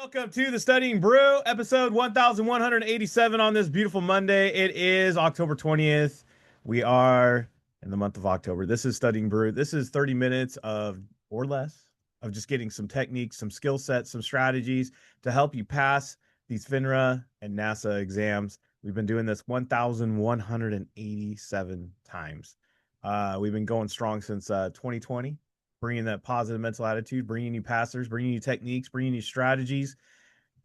Welcome to the Studying Brew, episode 1187 on this beautiful Monday. It is October 20th. We are in the month of October. This is Studying Brew. This is 30 minutes of or less of just getting some techniques, some skill sets, some strategies to help you pass these FINRA and NASA exams. We've been doing this 1187 times. We've been going strong since 2020. Bringing that positive mental attitude, bringing you passers, bringing you techniques, bringing you strategies.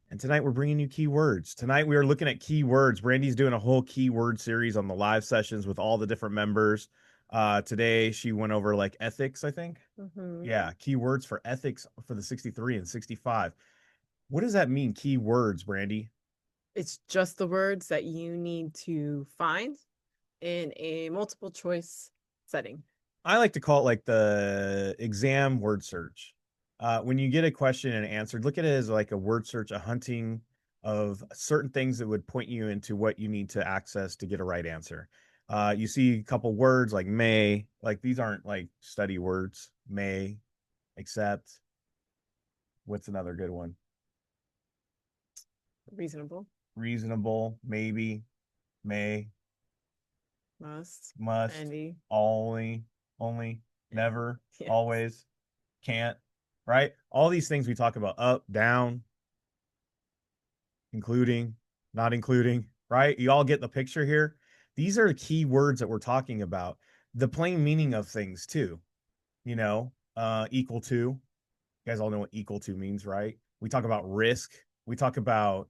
And tonight we're bringing you keywords. Tonight we are looking at keywords. Brandi's doing a whole keyword series on the live sessions with all the different members. Today she went over like ethics, I think. Yeah, keywords for ethics for the 63 and 65. What does that mean, keywords, Brandi? It's just the words that you need to find in a multiple choice setting. I like to call it like the exam word search. When you get a question and answered, look at it as like a word search, a hunting of certain things that would point you into what you need to access to get a right answer. You see a couple words like may, like these aren't like study words. May, accept. What's another good one? Reasonable. Reasonable, maybe, may, Must. must, Handy. only, never, Yes. always, can't, right? All these things we talk about, up, down, including, not including, right? You all get the picture here. These are the key words that we're talking about. The plain meaning of things too, equal to. You guys all know what equal to means, right? We talk about risk. We talk about,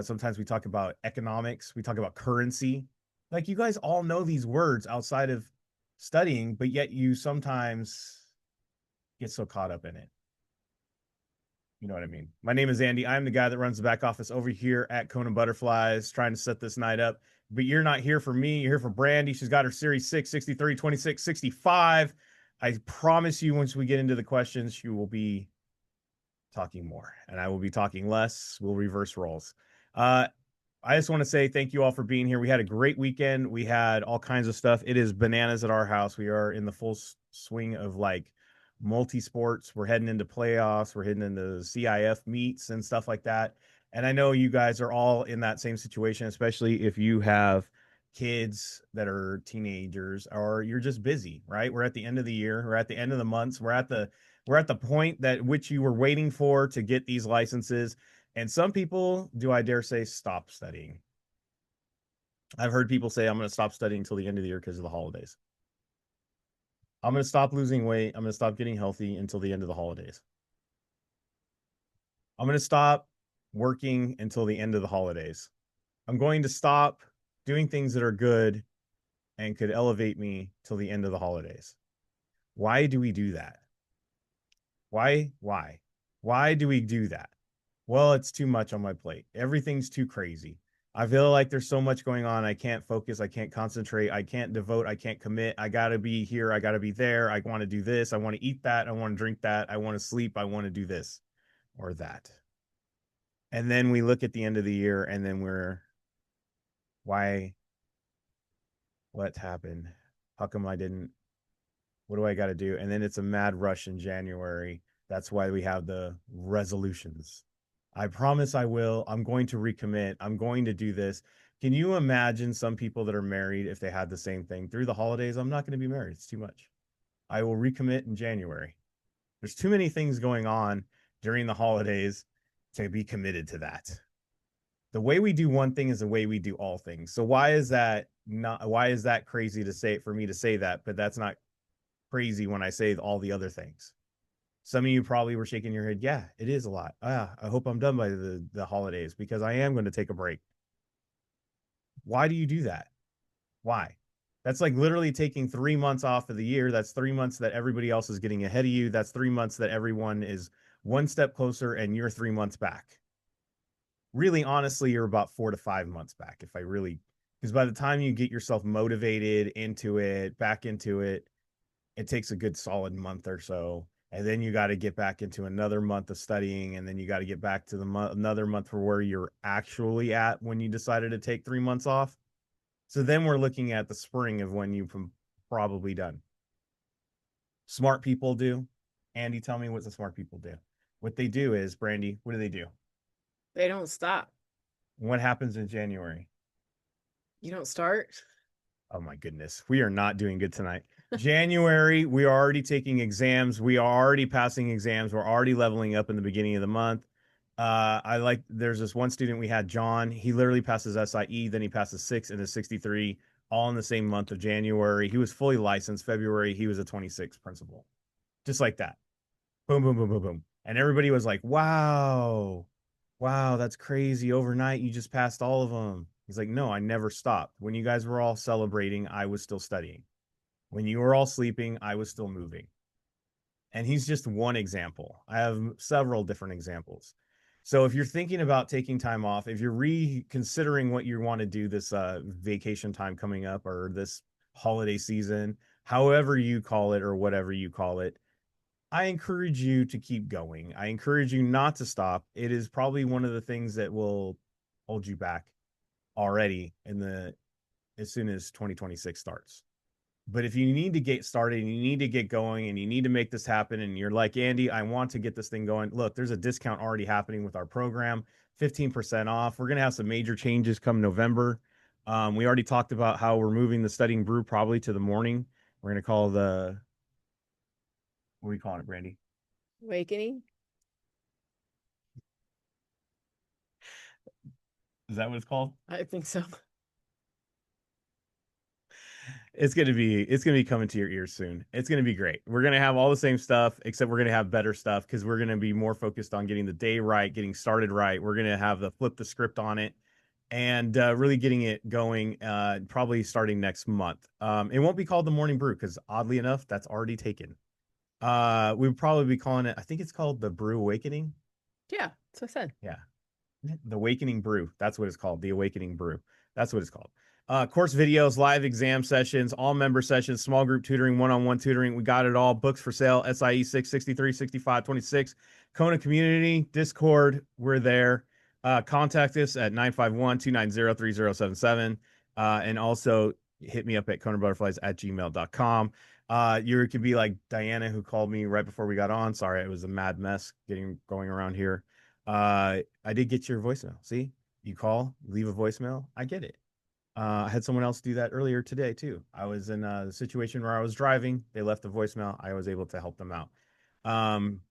sometimes we talk about economics. We talk about currency. Like you guys all know these words outside of studying, but yet you sometimes get so caught up in it. You know what I mean? My name is Andy. I'm the guy that runs the back office over here at KonaButterflyz, trying to set this night up. But you're not here for me. You're here for Brandi. She's got her Series 6, 63, 26, 65. I promise you, once we get into the questions, she will be talking more, and I will be talking less. We'll reverse roles. I just want to say thank you all for being here. We had a great weekend. We had all kinds of stuff. It is bananas at our house. We are in the full swing of like multi-sports. We're heading into playoffs. We're heading into CIF meets and stuff like that. And I know you guys are all in that same situation, especially if you have kids that are teenagers or you're just busy, right? We're at the end of the year. We're at the end of the months. We're at the point that which you were waiting for to get these licenses. And some people, do I dare say, stop studying. I've heard people say, I'm going to stop studying until the end of the year because of the holidays. I'm going to stop losing weight. I'm going to stop getting healthy until the end of the holidays. I'm going to stop working until the end of the holidays. I'm going to stop doing things that are good and could elevate me till the end of the holidays. Why do we do that? Why? Why do we do that? Well, it's too much on my plate. Everything's too crazy. I feel like there's so much going on. I can't focus. I can't concentrate. I can't devote. I can't commit. I got to be here. I got to be there. I want to do this. I want to eat that. I want to drink that. I want to sleep. I want to do this or that. And then we look at the end of the year and then why? What happened? How come I didn't? What do I got to do? And then it's a mad rush in January. That's why we have the resolutions. I promise I will. I'm going to recommit. I'm going to do this. Can you imagine some people that are married if they had the same thing through the holidays? I'm not going to be married. It's too much. I will recommit in January. There's too many things going on during the holidays to be committed to that. The way we do one thing is the way we do all things. So why is that crazy to say for me to say that, but that's not crazy when I say all the other things. Some of you probably were shaking your head. Yeah, it is a lot. I hope I'm done by the holidays because I am going to take a break. Why do you do that? Why? That's like literally taking 3 months off of the year. That's 3 months that everybody else is getting ahead of you. That's 3 months that everyone is one step closer and you're 3 months back. Really, honestly, you're about 4 to 5 months back. Because by the time you get yourself motivated into it, back into it, it takes a good solid month or so. And then you got to get back into another month of studying. And then you got to get back to another month for where you're actually at when you decided to take 3 months off. So then we're looking at the spring of when you've probably done. Smart people do. Andy, tell me what the smart people do. What they do is, Brandi, what do they do? They don't stop. What happens in January? You don't start. Oh my goodness. We are not doing good tonight. January, we are already taking exams. We are already passing exams. We're already leveling up in the beginning of the month. There's this one student we had, John. He literally passes SIE, then he passes 6 and a 63 all in the same month of January. He was fully licensed. February, he was a 26 principal. Just like that. Boom, boom, boom, boom, boom. And everybody was like, wow, wow, that's crazy. Overnight, you just passed all of them. He's like, no, I never stopped. When you guys were all celebrating, I was still studying. When you were all sleeping, I was still moving. And he's just one example. I have several different examples. So if you're thinking about taking time off, if you're reconsidering what you want to do this vacation time coming up or this holiday season, however you call it or whatever you call it, I encourage you to keep going. I encourage you not to stop. It is probably one of the things that will hold you back already as soon as 2026 starts. But if you need to get started and you need to get going and you need to make this happen and you're like, Andy, I want to get this thing going. Look, there's a discount already happening with our program, 15% off. We're going to have some major changes come November. We already talked about how we're moving the studying brew probably to the morning. We're going to call what are we calling it, Brandi? Awakening. Is that what it's called? I think so. It's gonna be coming to your ears soon. It's gonna be great. We're gonna have all the same stuff, except we're gonna have better stuff because we're gonna be more focused on getting the day right, getting started right. We're gonna have the flip the script on it and really getting it going. Probably starting next month. It won't be called the Morning Brew because oddly enough, that's already taken. We would probably be calling it. I think it's called the Brew Awakening. Yeah, that's what I said. Yeah, the Awakening Brew. That's what it's called. The Awakening Brew. That's what it's called. Course videos, live exam sessions, all member sessions, small group tutoring, one-on-one tutoring. We got it all. Books for sale, SIE 6, 63, 65, 26. Kona community, Discord. We're there. Contact us at 951-290-3077. And also hit me up at KonaButterflyz@gmail.com. You could be like Diana, who called me right before we got on. Sorry, it was a mad mess going around here. I did get your voicemail. See, you call, leave a voicemail. I get it. I had someone else do that earlier today too. I was in a situation where I was driving. They left a voicemail. I was able to help them out. Um,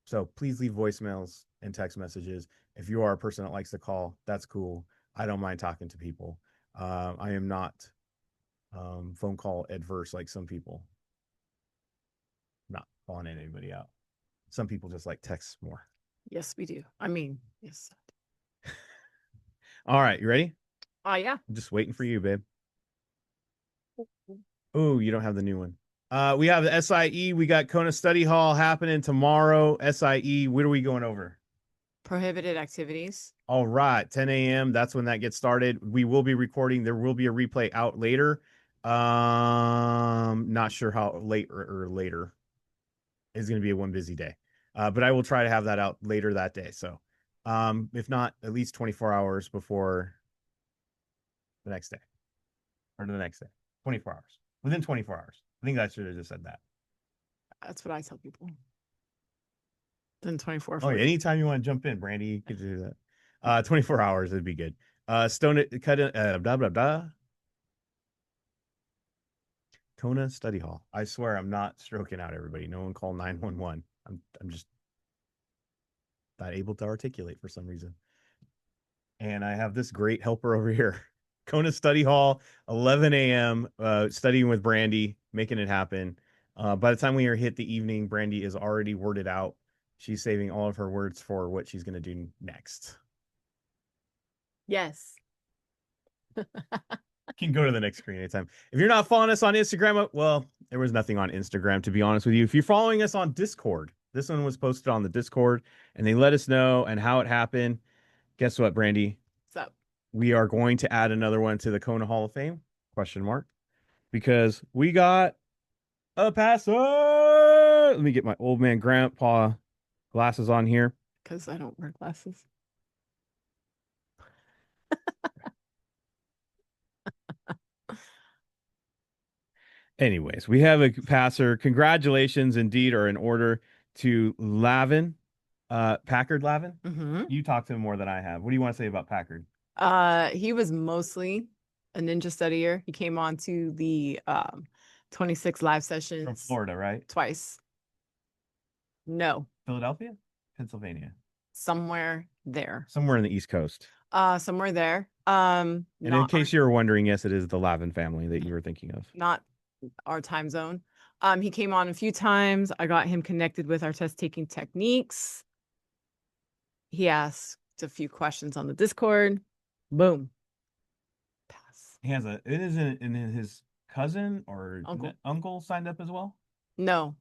so please leave voicemails and text messages. If you are a person that likes to call, that's cool. I don't mind talking to people. I am not phone call adverse like some people. Not calling anybody out. Some people just like texts more. Yes, we do. I mean, yes. All right, you ready? Yeah. I'm just waiting for you, babe. Oh, you don't have the new one. We have the SIE. We got Kona Study Hall happening tomorrow. SIE. What are we going over? Prohibited activities. All right, 10 a.m. That's when that gets started. We will be recording. There will be a replay out later. Not sure how late or later. It's going to be a one busy day. But I will try to have that out later that day. So, if not, at least 24 hours before the next day or the next day. 24 hours. Within 24 hours. I think I should have just said that. That's what I tell people. Then 24. Oh, yeah. Anytime you want to jump in, Brandi, you could do that. 24 hours would be good. Stone it, cut it, blah, blah, blah. Kona Study Hall. I swear I'm not stroking out everybody. No one call 911. I'm just not able to articulate for some reason. And I have this great helper over here. Kona Study Hall, 11 a.m. Studying with Brandi, making it happen. By the time we are hit the evening, Brandi is already worded out. She's saving all of her words for what she's going to do next. Yes. Can go to the next screen anytime. If you're not following us on Instagram, well, there was nothing on Instagram, to be honest with you. If you're following us on Discord, this one was posted on the Discord, and they let us know and how it happened. Guess what, Brandi? What's up? We are going to add another one to the Kona Hall of Fame? Question mark. Because we got a passer. Let me get my old man grandpa glasses on here. Because I don't wear glasses. Anyways, we have a passer. Congratulations indeed are in order to Lavin. Packard Lavin. Mm-hmm. You talked to him more than I have. What do you want to say about Packard? He was mostly a ninja studier. He came on to the 26 live From sessions Florida, right? twice. No, Philadelphia, Pennsylvania, somewhere there. somewhere in the East Coast. Somewhere there. And in Not our case you were wondering, yes, it is the Lavin family that you were thinking of. not our time zone. He came on a few times. I got him connected with our test taking techniques. He asked a few questions on the Discord. Boom. Pass. He has a. It is in his cousin or Uncle. uncle signed up as well. No,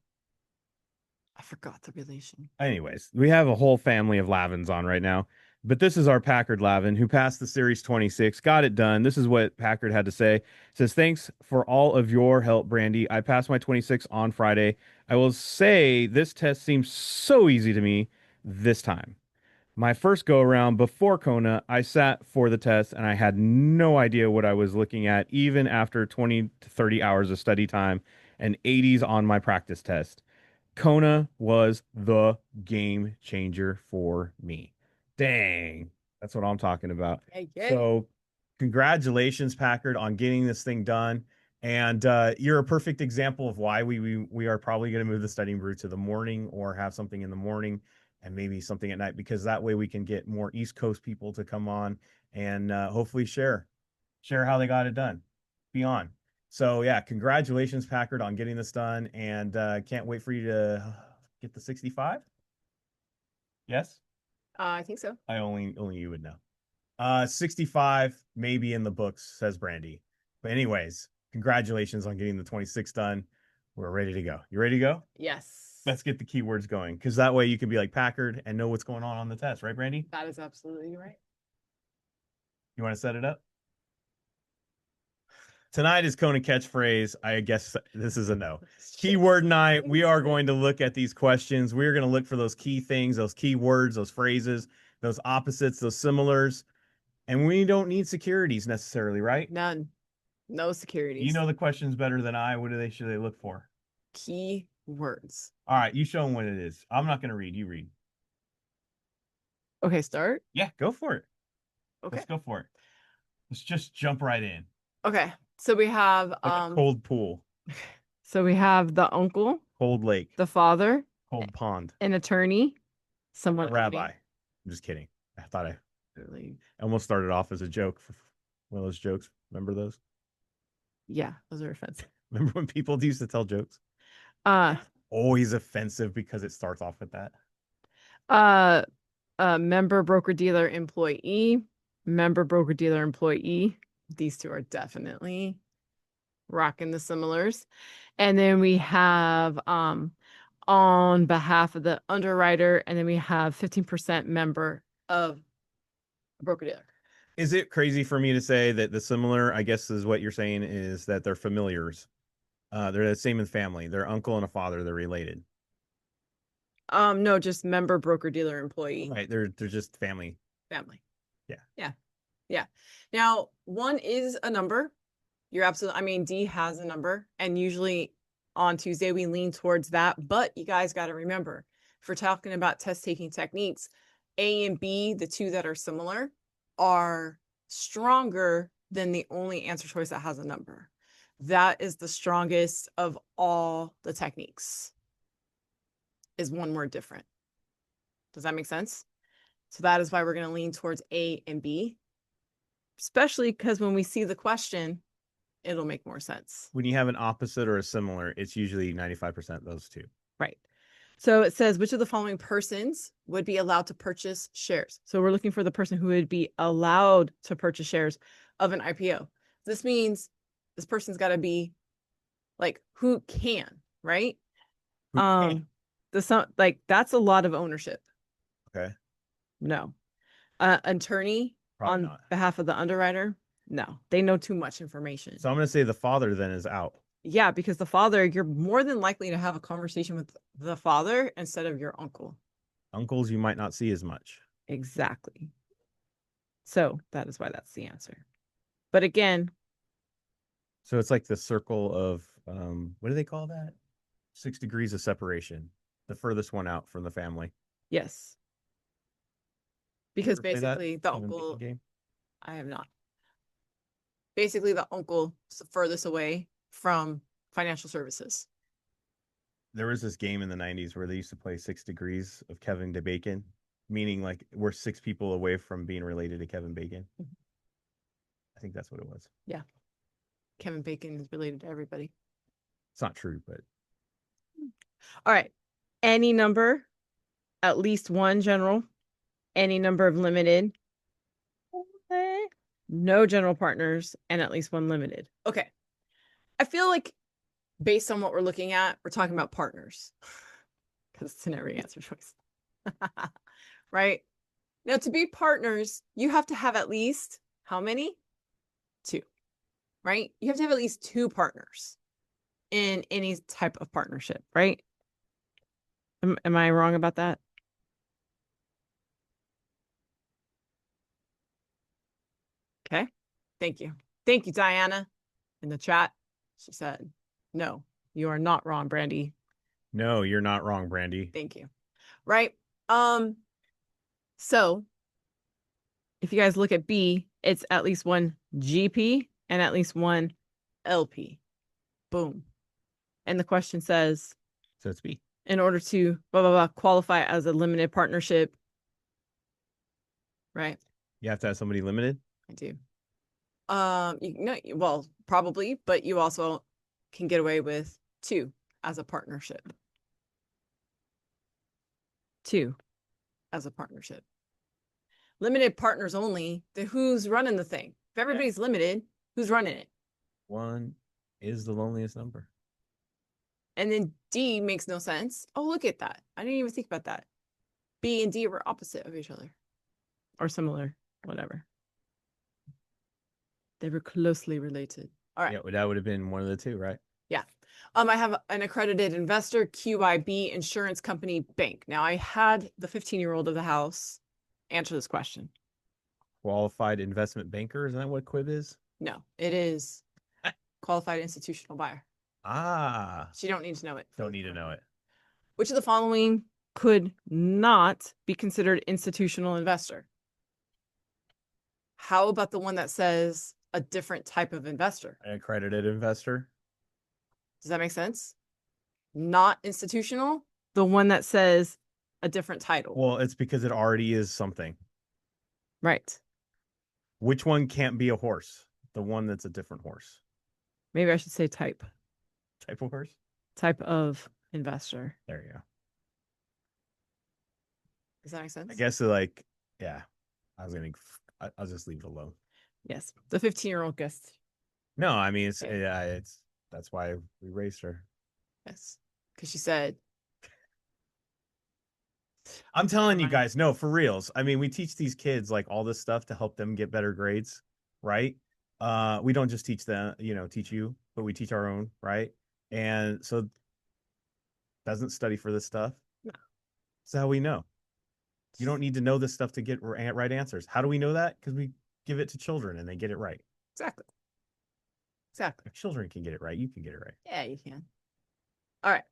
I forgot the relation. Anyways, we have a whole family of Lavins on right now. But this is our Packard Lavin who passed the Series 26, got it done. This is what Packard had to say. It says, thanks for all of your help, Brandi. I passed my 26 on Friday. I will say this test seems so easy to me this time. My first go around before Kona, I sat for the test and I had no idea what I was looking at, even after 20 to 30 hours of study time and 80s on my practice test. Kona was the game changer for me. Dang. That's what I'm talking about. Yay, yay. So, congratulations, Packard, on getting this thing done. And you're a perfect example of why we are probably going to move the studying brew to the morning or have something in the morning and maybe something at night, because that way we can get more East Coast people to come on and hopefully share how they got it done. Be on. So yeah, congratulations, Packard, on getting this done, and can't wait for you to get the 65. Yes, I think so. I only you would know. 65 maybe in the books, says Brandi. But anyways, congratulations on getting the 26 done. We're ready to go. You ready to go? Yes. Let's get the keywords going, because that way you can be like Packard and know what's going on the test, right, Brandi? That is absolutely right. You want to set it up? Tonight is Kona catchphrase. I guess this is a no. Keyword night. We are going to look at these questions. We're going to look for those key things, those key words, those phrases, those opposites, those similars. And we don't need securities necessarily, right? None. No securities. You know the questions better than I. What should they look for? Key words. All right, you show them what it is. I'm not going to read. You read. Okay, start. Yeah, go for it. Okay. Let's go for it. Let's just jump right in. Okay. So we have Like a cold pool, so we have the uncle, cold lake, the father, cold pond, an attorney, someone a rabbi. I'm just kidding. I thought I really. almost started off as a joke. One of those jokes. Remember those? Yeah, those are offensive. Remember when people used to tell jokes? Uh Always offensive because it starts off with that. member broker dealer employee, member broker dealer employee. These two are definitely rocking the similars. And then we have on behalf of the underwriter, and then we have 15% member of broker dealer. Is it crazy for me to say that the similar, I guess, is what you're saying, is that they're familiars? They're the same in family. They're uncle and a father. They're related. No, just member broker dealer employee. Right. They're just family. Family. Yeah. Yeah. Yeah. Now, one is a number. You're absolutely, I mean, D has a number, and usually on Tuesday we lean towards that. But you guys got to remember, if we're talking about test taking techniques, A and B, the two that are similar, are stronger than the only answer choice that has a number. That is the strongest of all the techniques, is one word different. Does that make sense? So that is why we're going to lean towards A and B, especially because when we see the question, it'll make more sense. When you have an opposite or a similar, it's usually 95% those two. Right. So it says, which of the following persons would be allowed to purchase shares? So we're looking for the person who would be allowed to purchase shares of an IPO. This means this person's got to be like, who can, right? Who can? Like that's a lot of ownership. Okay. No. Attorney Probably on not. behalf of the underwriter? No, they know too much information. So I'm going to say the father then is out. Yeah, because the father, you're more than likely to have a conversation with the father instead of your uncle. Uncles you might not see as much. Exactly. So that is why that's the answer. But again, So it's like the circle of what do they call that? 6 degrees of separation. The furthest one out from the family. Yes. Because Ever play that basically the Kevin Bacon uncle, game? I have not. Basically, the uncle is the furthest away from financial services. There was this game in the 90s where they used to play 6 degrees of Kevin Bacon, meaning like we're 6 people away from being related to Kevin Bacon. Mhm. I think that's what it was. Yeah. Kevin Bacon is related to everybody. It's not true, but All right. Any number, at least one general, any number of limited, no general partners, and at least one limited. Okay. I feel like based on what we're looking at, we're talking about partners because it's in every answer choice. Right? Now, to be partners, you have to have at least how many? 2, right? You have to have at least 2 partners in any type of partnership, right? Am I wrong about that? Okay. Thank you. Thank you, Diana, in the chat. She said, no, you are not wrong, Brandi. no, you're not wrong, Brandi. Thank you. Right. So if you guys look at B, it's at least one GP and at least one LP. Boom. And the question says, So it's B. in order to blah, blah, blah, qualify as a limited partnership, right? You have to have somebody limited. I do. Well, probably, but you also can get away with 2 as a partnership. 2 as a partnership. Limited partners only. Then who's running the thing? If everybody's limited, who's running it? 1 is the loneliest number. And then D makes no sense. Oh, look at that. I didn't even think about that. B and D were opposite of each other or similar, whatever. They were closely related. All right. Yeah, that would have been one of the 2, right? Yeah. I have an accredited investor, QIB insurance company bank. Now I had the 15-year-old of the house answer this question. Qualified investment banker, isn't that what QUIB is? No, it is qualified institutional buyer. Ah. So you don't need to know it. Don't need to know it. Which of the following could not be considered institutional investor? How about the one that says a different type of investor? An accredited investor. Does that make sense? Not institutional, the one that says a different title. Well, it's because it already is something. Right. Which one can't be a horse? The one that's a different horse. Maybe I should say type. Type of horse? Type of investor. There you go. Does that make sense? I guess like, yeah. I'll just leave it alone. Yes. The 15-year-old guessed. No, I mean it's Okay. that's why we raised her. Yes. Because she said, I'm telling Never you mind. guys, no, for reals. I mean, we teach these kids like all this stuff to help them get better grades, right? We don't just teach them, teach you, but we teach our own, right? And so doesn't study for this stuff. No. That's how we know. You don't need to know this stuff to get right answers. How do we know that? Because we give it to children and they get it right. Exactly. Exactly. If children can get it right, you can get it right. Yeah, you can. All right.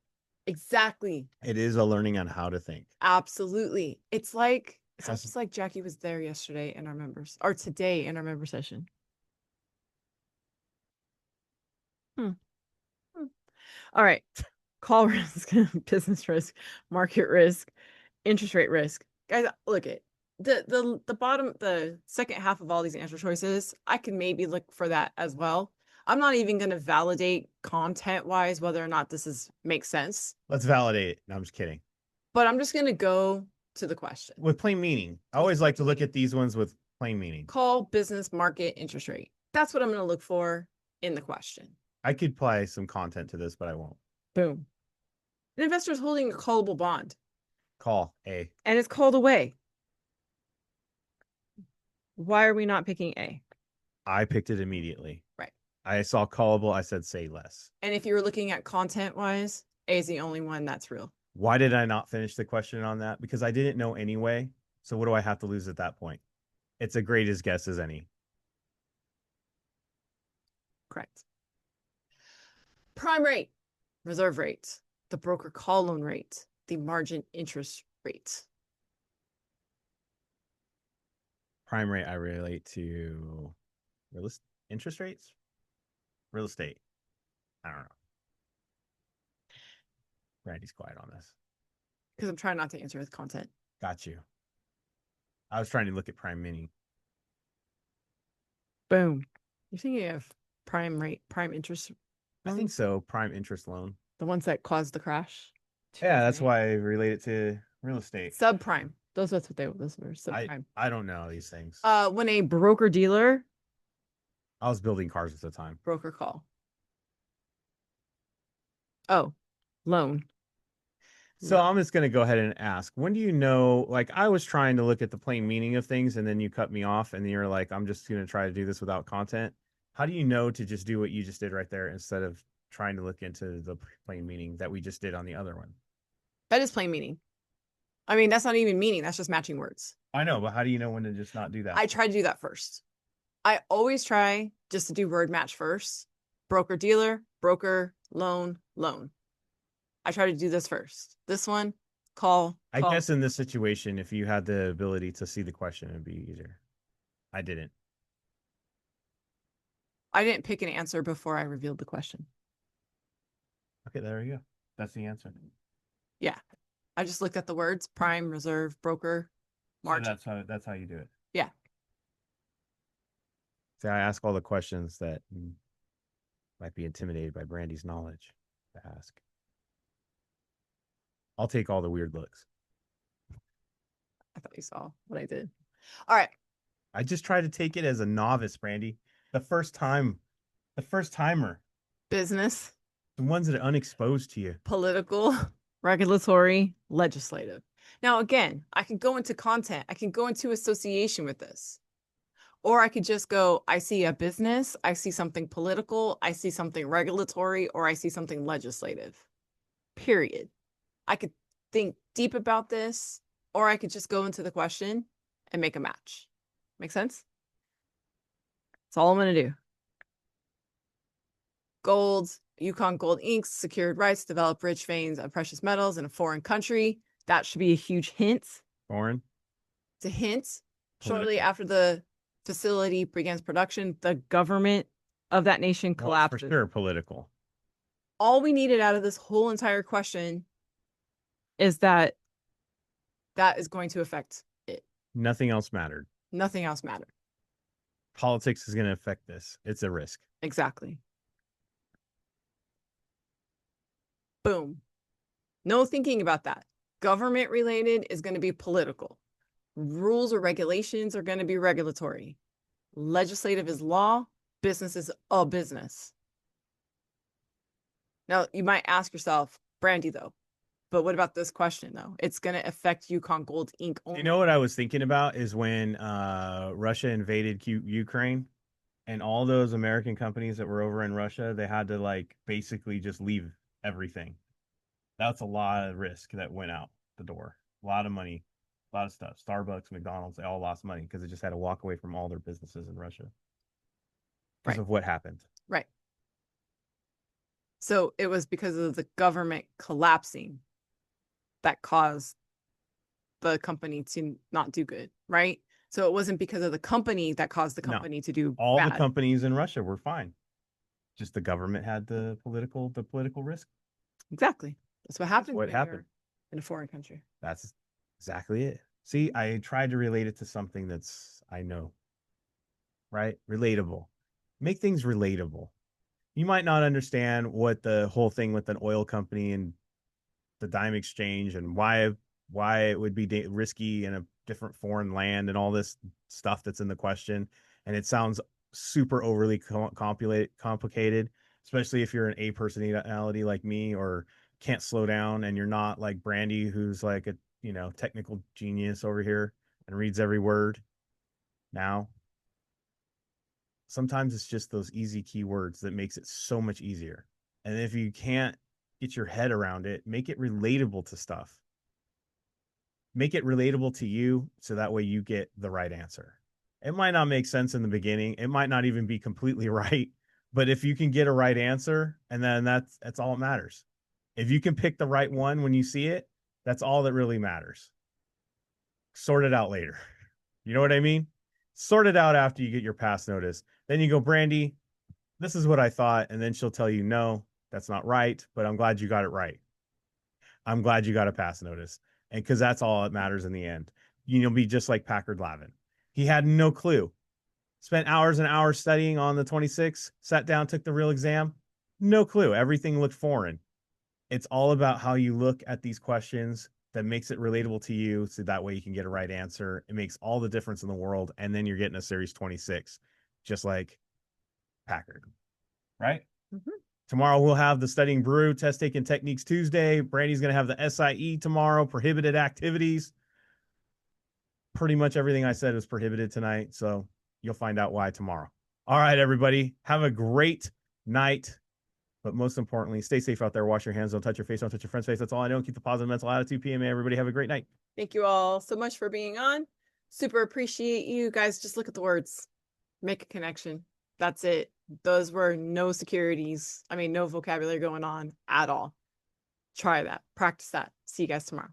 Exactly. It is a learning on how to think. Absolutely. It's Has- almost like Jackie was there yesterday in our members, or today in our member session. All right. Call risk, business risk, market risk, interest rate risk. Guys, look at the bottom, the second half of all these answer choices. I can maybe look for that as well. I'm not even going to validate content wise whether or not this makes sense, Let's validate it. No, I'm just kidding. but I'm just going to go to the question. With plain meaning. I always like to look at these ones with plain meaning. Call, business, market, interest rate. That's what I'm going to look for in the question. I could apply some content to this, but I won't. Boom. An investor is holding a callable bond Call A. and it's called away. Why are we not picking A? I picked it immediately. Right. I saw callable. I said say less. And if you were looking at content wise, A is the only one that's real. Why did I not finish the question on that? Because I didn't know anyway. So what do I have to lose at that point? It's a great as guess as any. Correct. Prime rate, reserve rate, the broker call loan rate, the margin interest rate. Prime rate I relate to interest rates, real estate. I don't know. Brandy's quiet on this. Because I'm trying not to answer with content. Got you. I was trying to look at prime mini. Boom. You're thinking of prime rate, prime interest I think so. Prime interest loan. the ones that caused the crash. Yeah, that's 2008. why I relate it to real estate. Subprime. Those were subprime. I don't know these things. When a broker dealer I was building cars at the time. broker call. Oh, loan. So I'm just going to go ahead and ask, when do you know, like I was trying to look at the plain meaning of things and then you cut me off and you're like, I'm just going to try to do this without content. How do you know to just do what you just did right there instead of trying to look into the plain meaning that we just did on the other one? That is plain meaning. I mean, that's not even meaning. That's just matching words. I know, but how do you know when to just not do that? I try to do that first. I always try just to do word match first. Broker dealer, broker, loan, loan. I try to do this first. This one, call. I guess in this situation, if you had the ability to see the question, it'd be easier. I didn't. I didn't pick an answer before I revealed the question. Okay, there you go. That's the answer. Yeah. I just looked at the words prime, reserve, broker, margin. So that's how you do it. Yeah. See, I ask all the questions that might be intimidated by Brandy's knowledge to ask. I'll take all the weird looks. I thought you saw what I did. All right. I just try to take it as a novice, Brandy. The first timer. Business, The ones that are unexposed to you. political, regulatory, legislative. Now, again, I can go into content. I can go into association with this. Or I could just go, I see a business, I see something political, I see something regulatory, or I see something legislative. Period. I could think deep about this, or I could just go into the question and make a match. Make sense? That's all I'm going to do. Gold, Yukon Gold Inc. secured rights to develop rich veins of precious metals in a foreign country. That should be a huge hint. Foreign? It's a hint. Political. Shortly after the facility begins production, the government of that nation collapses. For sure, political. All we needed out of this whole entire question is that is going to affect it. Nothing else mattered. Nothing else mattered. Politics is going to affect this. It's a risk. Exactly. Boom. No thinking about that. Government related is going to be political. Rules or regulations are going to be regulatory. Legislative is law. Business is a business. Now, you might ask yourself, Brandi, though, but what about this question, though? It's going to affect Yukon Gold Inc. only. You know what I was thinking about is when Russia invaded Ukraine and all those American companies that were over in Russia, they had to like basically just leave everything. That's a lot of risk that went out the door. A lot of money, a lot of stuff. Starbucks, McDonald's, they all lost money because they just had to walk away from all their businesses in Russia because of what happened. Right. So it was because of the government collapsing that caused the company to not do good, right? So it wasn't because of the company that caused the company to do all bad. the companies in Russia were fine. Just the government had the political risk. Exactly. That's what happened. What happened in a foreign country. That's exactly it. See, I tried to relate it to something that's I know. Right? Relatable. Make things relatable. You might not understand what the whole thing with an oil company and the dime exchange and why it would be risky in a different foreign land and all this stuff that's in the question. And it sounds super overly complicated, especially if you're an A personality like me or can't slow down and you're not like Brandi, who's like a technical genius over here and reads every word. Now, sometimes it's just those easy keywords that makes it so much easier. And if you can't get your head around it, make it relatable to stuff. Make it relatable to you so that way you get the right answer. It might not make sense in the beginning. It might not even be completely right. But if you can get a right answer, and then that's all that matters. If you can pick the right one when you see it, that's all that really matters. Sort it out later. You know what I mean? Sort it out after you get your pass notice. Then you go, Brandi, this is what I thought. And then she'll tell you, no, that's not right, but I'm glad you got it right. I'm glad you got a pass notice. And because that's all that matters in the end. You'll be just like Packard Lavin. He had no clue. Spent hours and hours studying on the 26th, sat down, took the real exam. No clue. Everything looked foreign. It's all about how you look at these questions that makes it relatable to you. So that way you can get a right answer. It makes all the difference in the world. And then you're getting a Series 26, just like Packard. Right? Mhm. Tomorrow we'll have the Studying Brew Test Taking Techniques Tuesday. Brandi's going to have the SIE tomorrow, prohibited activities. Pretty much everything I said was prohibited tonight. So you'll find out why tomorrow. All right, everybody. Have a great night. But most importantly, stay safe out there. Wash your hands. Don't touch your face. Don't touch your friend's face. That's all I know. Keep the positive mental attitude. PMA. Everybody have a great night. Thank you all so much for being on. Super appreciate you guys. Just look at the words. Make a connection. That's it. Those were no securities. I mean, no vocabulary going on at all. Try that. Practice that. See you guys tomorrow.